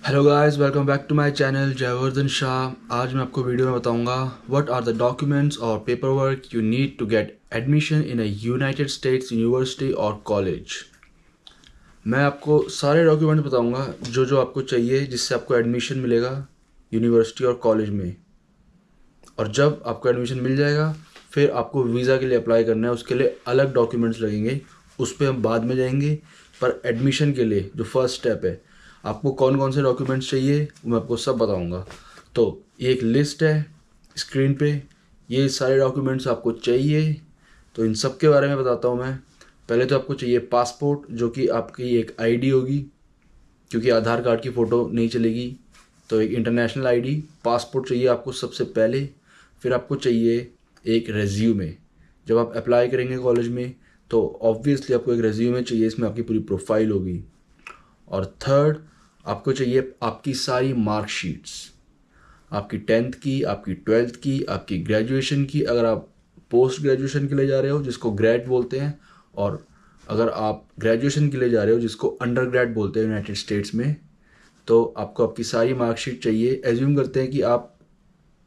Hello guys, welcome back to my channel Jayvardhan Shah. आज मैं आपको वीडियो में बताऊंगा व्हाट आर द डॉक्यूमेंट्स और paper work you need to get admission in a United States university और college. मैं आपको सारे डॉक्यूमेंट्स बताऊंगा जो जो आपको चाहिए जिससे आपको एडमिशन मिलेगा यूनिवर्सिटी और कॉलेज में। और जब आपको एडमिशन मिल जाएगा फिर आपको वीज़ा के लिए अप्लाई करना है, उसके लिए अलग डॉक्यूमेंट्स लगेंगे, उस पर हम बाद में जाएंगे। पर एडमिशन के लिए जो फर्स्ट स्टेप है, आपको कौन कौन से डॉक्यूमेंट्स चाहिए वो मैं आपको सब बताऊंगा। तो ये एक लिस्ट है स्क्रीन पे, ये सारे डॉक्यूमेंट्स आपको चाहिए। तो इन सब के बारे में बताता हूँ मैं। पहले तो आपको चाहिए पासपोर्ट, जो कि आपकी एक आईडी होगी, क्योंकि आधार कार्ड की फ़ोटो नहीं चलेगी। तो एक इंटरनेशनल आईडी, पासपोर्ट चाहिए आपको सबसे पहले। फिर आपको चाहिए एक रेज्यूमे। जब आप अप्लाई करेंगे कॉलेज में तो ऑब्वियसली आपको एक रेज्यूमे चाहिए, इसमें आपकी पूरी प्रोफाइल होगी। और थर्ड, आपको चाहिए आपकी सारी मार्कशीट्स, आपकी 10th की, आपकी 12th की, आपकी ग्रेजुएशन की, अगर आप पोस्ट ग्रेजुएशन के लिए जा रहे हो जिसको ग्रेड बोलते हैं, और अगर आप ग्रेजुएशन के लिए जा रहे हो जिसको अंडर ग्रेड बोलते हैं यूनाइटेड स्टेट्स में, तो आपको आपकी सारी मार्कशीट चाहिए। एज्यूम करते हैं कि आप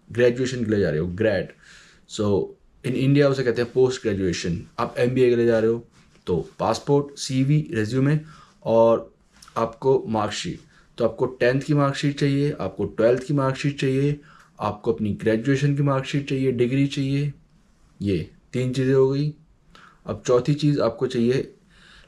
ग्रेजुएशन के लिए जा रहे हो, ग्रेड। सो इन इंडिया उसे कहते हैं पोस्ट ग्रेजुएशन। आप एमबीए के लिए जा रहे हो तो पासपोर्ट, सीवी, रेज्यूमे और आपको मार्कशीट। तो आपको 10th की मार्कशीट चाहिए, आपको 12th की मार्कशीट चाहिए, आपको अपनी ग्रेजुएशन की मार्कशीट चाहिए, डिग्री चाहिए। ये 3 चीज़ें हो गई। अब चौथी चीज़ आपको चाहिए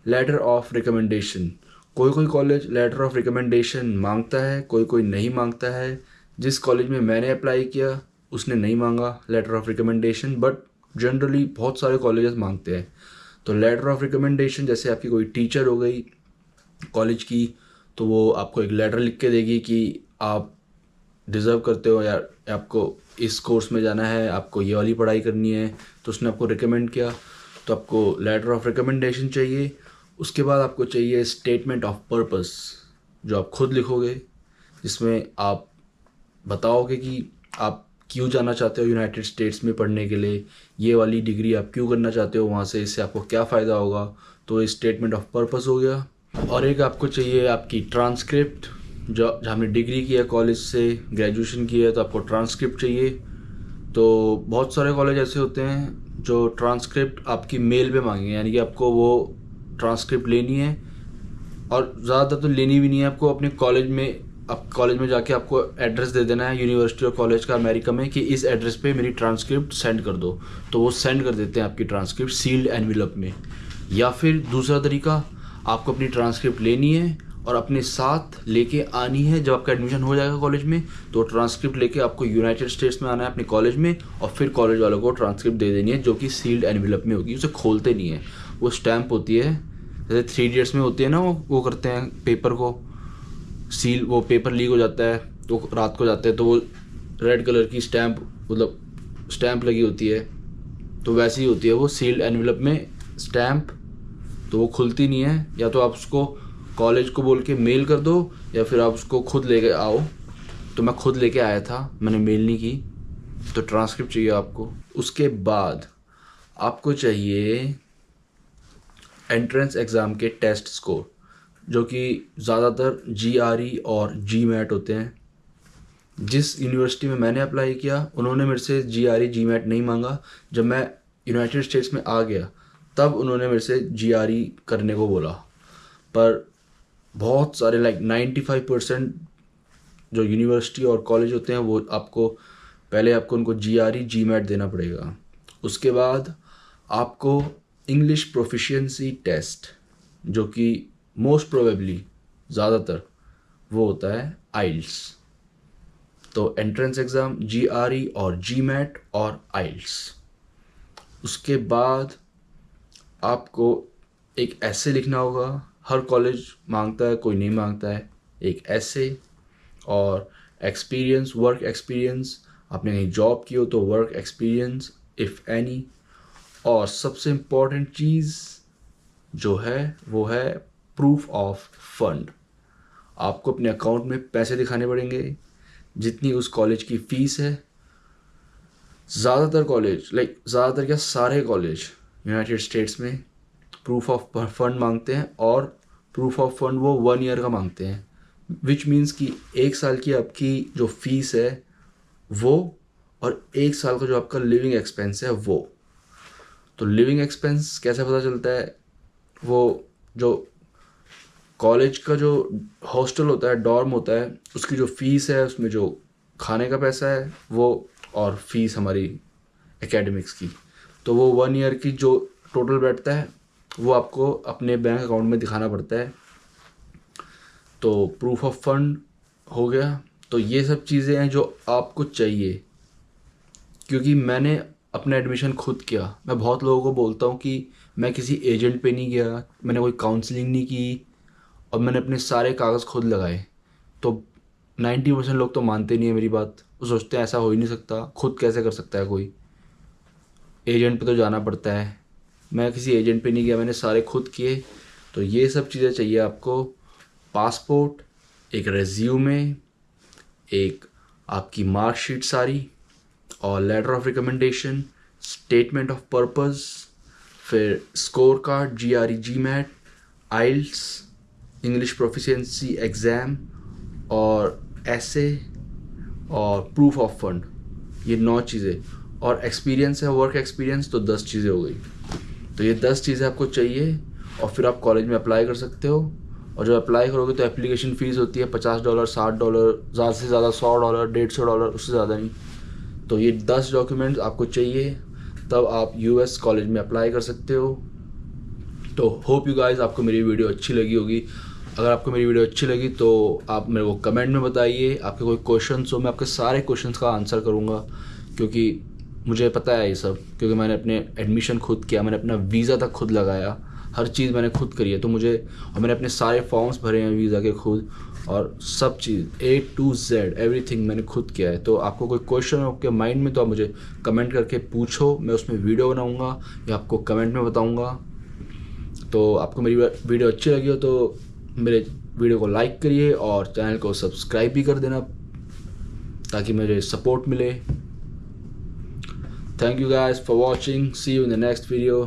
लेटर ऑफ रिकमेंडेशन। कोई कोई कॉलेज लेटर ऑफ रिकमेंडेशन मांगता है, कोई कोई नहीं मांगता है। जिस कॉलेज में मैंने अप्लाई किया उसने नहीं मांगा letter of recommendation, but generally बहुत सारे कॉलेजेस मांगते हैं। तो लेटर ऑफ रिकमेंडेशन, जैसे आपकी कोई टीचर हो गई कॉलेज की, तो वो आपको एक लेटर लिख के देगी कि आप डिज़र्व करते हो या आपको इस कोर्स में जाना है, आपको ये वाली पढ़ाई करनी है, तो उसने आपको रिकमेंड किया, तो आपको लेटर ऑफ रिकमेंडेशन चाहिए। उसके बाद आपको चाहिए स्टेटमेंट ऑफ पर्पस, जो आप खुद लिखोगे, जिसमें आप बताओगे कि आप क्यों जाना चाहते हो यूनाइटेड स्टेट्स में पढ़ने के लिए, ये वाली डिग्री आप क्यों करना चाहते हो वहाँ से, इससे आपको क्या फ़ायदा होगा। तो ये स्टेटमेंट ऑफ पर्पस हो गया। और एक आपको चाहिए आपकी ट्रांसक्रिप्ट, जो हमने डिग्री की है कॉलेज से, ग्रेजुएशन की है, तो आपको ट्रांसक्रिप्ट चाहिए। तो बहुत सारे कॉलेज ऐसे होते हैं जो ट्रांसक्रिप्ट आपकी मेल पे मांगेंगे, यानी कि आपको वो ट्रांसक्रिप्ट लेनी है। और ज़्यादातर तो लेनी भी नहीं है, आपको अपने कॉलेज में, आप कॉलेज में जाके आपको एड्रेस दे देना है यूनिवर्सिटी और कॉलेज का अमेरिका में, कि इस एड्रेस पे मेरी ट्रांसक्रिप्ट सेंड कर दो। तो वो सेंड कर देते हैं आपकी ट्रांसक्रिप्ट सील्ड एनवेलप में। या फिर दूसरा तरीका, आपको अपनी ट्रांसक्रिप्ट लेनी है और अपने साथ लेके आनी है। जब आपका एडमिशन हो जाएगा कॉलेज में तो ट्रांसक्रिप्ट लेके आपको यूनाइटेड स्टेट्स में आना है अपने कॉलेज में, और फिर कॉलेज वालों को ट्रांसक्रिप्ट दे देनी है, जो कि सील्ड एनवेलप में होगी। उसे खोलते नहीं है, वो स्टैम्प होती है, जैसे 3 इडियट्स में होती है ना, वो करते हैं पेपर को सील, वो पेपर लीक हो जाता है तो रात को जाते हैं तो वो रेड कलर की स्टैम्प, मतलब स्टैम्प लगी होती है, तो वैसी ही होती है वो सील्ड एनवेलप में स्टैम्प। तो वो खुलती नहीं है, या तो आप उसको कॉलेज को बोल के मेल कर दो या फिर आप उसको खुद लेके आओ। तो मैं खुद लेके आया था, मैंने मेल नहीं की। तो ट्रांसक्रिप्ट चाहिए आपको। उसके बाद आपको चाहिए एंट्रेंस एग्ज़ाम के टेस्ट स्कोर, जो कि ज़्यादातर जीआरई और जीमैट होते हैं। जिस यूनिवर्सिटी में मैंने अप्लाई किया उन्होंने मेरे से जीआरई जीमैट नहीं मांगा। जब मैं यूनाइटेड स्टेट्स में आ गया तब उन्होंने मेरे से जीआरई करने को बोला। पर बहुत सारे लाइक 95% जो यूनिवर्सिटी और कॉलेज होते हैं वो आपको पहले आपको उनको जीआरई जीमैट देना पड़ेगा। उसके बाद आपको इंग्लिश प्रोफिशिएंसी टेस्ट, जो कि मोस्ट प्रोबेबली ज़्यादातर वो होता है आइल्स। तो एंट्रेंस एग्ज़ाम जीआरई और जीमैट और आइल्स। उसके बाद आपको एक ऐसे लिखना होगा, हर कॉलेज मांगता है, कोई नहीं मांगता है, एक ऐसे। और एक्सपीरियंस, वर्क एक्सपीरियंस, आपने कहीं जॉब की हो तो वर्क एक्सपीरियंस इफ़ एनी। और सबसे इम्पॉर्टेंट चीज़ जो है वो है प्रूफ ऑफ फंड। आपको अपने अकाउंट में पैसे दिखाने पड़ेंगे, जितनी उस कॉलेज की फ़ीस है। ज़्यादातर कॉलेज, लाइक ज़्यादातर क्या, सारे कॉलेज यूनाइटेड स्टेट्स में प्रूफ ऑफ फंड मांगते हैं, और प्रूफ ऑफ फंड वो 1 ईयर का मांगते हैं। विच मीन्स कि 1 साल की आपकी जो फीस है वो, और 1 साल का जो आपका लिविंग एक्सपेंस है वो। तो लिविंग एक्सपेंस कैसे पता चलता है? वो जो कॉलेज का जो हॉस्टल होता है, डॉर्म होता है, उसकी जो फीस है, उसमें जो खाने का पैसा है वो, और फीस हमारी एकेडमिक्स की, तो वो 1 ईयर की जो टोटल बैठता है वो आपको अपने बैंक अकाउंट में दिखाना पड़ता है। तो प्रूफ ऑफ फंड हो गया। तो ये सब चीज़ें हैं जो आपको चाहिए, क्योंकि मैंने अपना एडमिशन खुद किया। मैं बहुत लोगों को बोलता हूँ कि मैं किसी एजेंट पे नहीं गया, मैंने कोई काउंसलिंग नहीं की, और मैंने अपने सारे कागज़ खुद लगाए। तो 90% लोग तो मानते नहीं है मेरी बात। वो सोचते हैं ऐसा हो ही नहीं सकता, खुद कैसे कर सकता है कोई, एजेंट पे तो जाना पड़ता है। मैं किसी एजेंट पे नहीं गया, मैंने सारे खुद किए। तो ये सब चीज़ें चाहिए आपको: पासपोर्ट, एक रेज्यूमे, एक आपकी मार्कशीट सारी, और letter of recommendation, statement of purpose, फिर score card, GRE, GMAT, IELTS, English proficiency exam, और ऐसे, और प्रूफ ऑफ फंड। ये 9 चीज़ें, और एक्सपीरियंस है, वर्क एक्सपीरियंस, तो 10 चीज़ें हो गई। तो ये 10 चीज़ें आपको चाहिए, और फिर आप कॉलेज में अप्लाई कर सकते हो। और जब अप्लाई करोगे तो एप्लीकेशन फ़ीस होती है $50, $60, ज़्यादा से ज़्यादा $100, $150, उससे ज़्यादा नहीं। तो ये 10 डॉक्यूमेंट्स आपको चाहिए, तब आप US कॉलेज में अप्लाई कर सकते हो। तो होप यू गाइस आपको मेरी वीडियो अच्छी लगी होगी। अगर आपको मेरी वीडियो अच्छी लगी तो आप मेरे को कमेंट में बताइए। आपके कोई क्वेश्चंस हो, मैं आपके सारे क्वेश्चंस का आंसर करूँगा, क्योंकि मुझे पता है ये सब, क्योंकि मैंने अपने एडमिशन खुद किया, मैंने अपना वीज़ा तक खुद लगाया, हर चीज़ मैंने खुद करी है। तो मुझे, और मैंने अपने सारे फॉर्म्स भरे हैं वीज़ा के खुद, और सब चीज़ A to Z एवरीथिंग मैंने खुद किया है। तो आपको कोई क्वेश्चन हो आपके माइंड में तो आप मुझे कमेंट करके पूछो, मैं उसमें वीडियो बनाऊँगा या आपको कमेंट में बताऊँगा। तो आपको मेरी वीडियो अच्छी लगी हो तो मेरे वीडियो को लाइक करिए, और चैनल को सब्सक्राइब भी कर देना ताकि मुझे सपोर्ट मिले। Thank you guys for watching, see you in the next video.